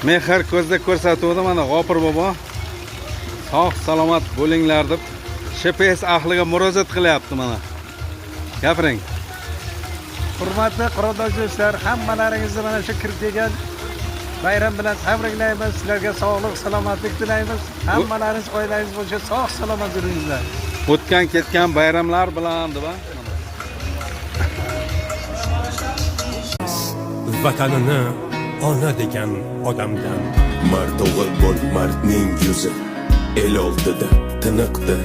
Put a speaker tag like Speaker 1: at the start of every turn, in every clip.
Speaker 1: Mehr ko'zda ko'rsatuvdi mana G'ofur bobo. Sog' salomat bo'linglar deb GPS ahliga murojaat qilyapti mana. Gapiring.
Speaker 2: Hurmatli qarindoshlar, hammalaringizni mana shu kirib kelgan bayram bilan tabriklaymiz. Sizlarga sog'lik, salomatlik tilaymiz. Hammalaringiz oilangiz bo'yicha sog' salomat yuringlar.
Speaker 1: O'tgan ketgan bayramlar bilan deb.
Speaker 3: Vatanini ona degan odamdan.
Speaker 4: Mard o'g'il bo'l, mardning yuzi el oldida tiniqdi.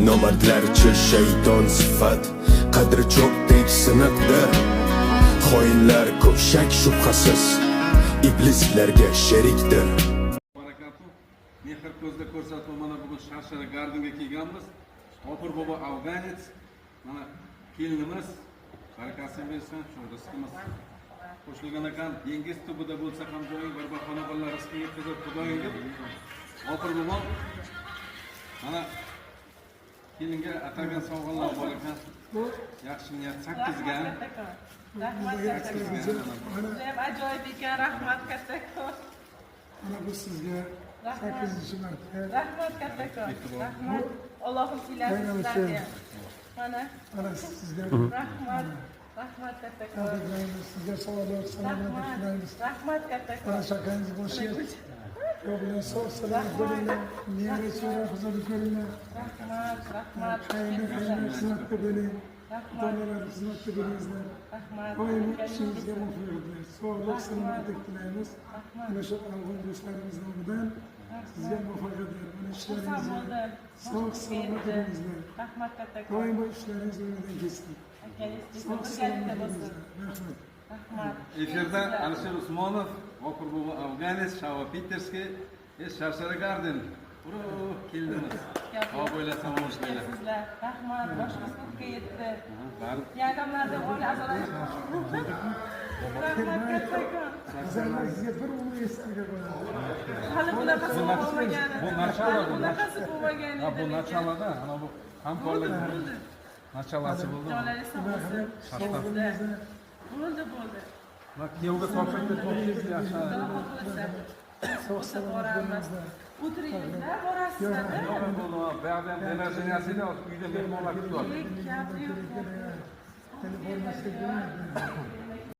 Speaker 4: Nomardlarcha shayton sifat qadri cho'qdek siniqdir. Xoinlar ko'p shak shubhasiz iblislarga sherikdir.
Speaker 1: Barakatuh. Mehr ko'zda ko'rsatuv mana bugun Sharshara Gardenga kelganmiz. G'ofur bobo afg'anец. Mana kelinimiz barakasini bersin, shu rizqimiz qo'shilgan ekan. Dengiz tubida bo'lsa ham joying bir bahona qillar rizqini yetkazib Xudoying deb. G'ofur bobo mana kelinga atalgan sovg'alar bor ekan. Yaxshi niyat 8 ga.
Speaker 5: Rahmat katta. Ajoyib ekan, rahmat kattakon.
Speaker 6: Mana bu sizga 8-marta.
Speaker 5: Rahmat kattakon. Rahmat. Allohim sizlarga sizlarga. Mana
Speaker 6: Sizga
Speaker 5: rahmat. Rahmat kattakon.
Speaker 6: tabriklaymiz. Sizga sog'lik, salomatlik tilaymiz.
Speaker 5: Rahmat kattakon.
Speaker 6: Mana shakangiz boshqa. Yo bilan sog' salomat bo'linglar. Niyat so'ra huzur ko'ringlar.
Speaker 5: Rahmat.
Speaker 6: Xayrli xizmatda bo'ling. Xudolar xizmatda bo'linglar.
Speaker 5: Rahmat.
Speaker 6: Doim ishingizga muvaffaqiyat, sog'lik, salomatlik tilaymiz. Mana shu afg'on do'stlarimiz nomidan sizga muvaffaqiyat. Mana ishlaringizga sog' salomat bo'linglar.
Speaker 5: Rahmat kattakon.
Speaker 6: Doim bu ishlaringiz o'yindan ketsin. Sog' salomat bo'linglar. Rahmat.
Speaker 5: Rahmat.
Speaker 1: Efirda Alisher Usmonov, G'ofur bobo afg'anец, Shava Peterskiy, Sharshara Garden. Uro keldimiz. Sog' bo'lasam o'shlaylar.
Speaker 5: Sizlar rahmat. Boshqa sutga yetdi.
Speaker 1: Bari
Speaker 5: Yaqinlarda oila a'zolari. Rahmat kattakon.
Speaker 6: Sizga bir umr eslarga qo'yadi.
Speaker 5: Hali bunaqasi bo'lmagan.
Speaker 1: bu nachalo bu.
Speaker 5: Bunaqasi bo'lmagan
Speaker 1: Ha bu
Speaker 5: edi.
Speaker 1: nachaloda, ana bu hamkorlik nachalasi bo'ldi.
Speaker 5: Jonlaringiz sog' bo'lsin. Bo'ldi.
Speaker 1: Va kuyovga topshirib topshirib yaxshi.
Speaker 5: Sog' boramiz. O'tiringizlar, borasizlar.
Speaker 1: Bu yerda ham enerjiyasida uyda mehmonlar kutyapti.
Speaker 5: Gap yo'q.
Speaker 6: Telefon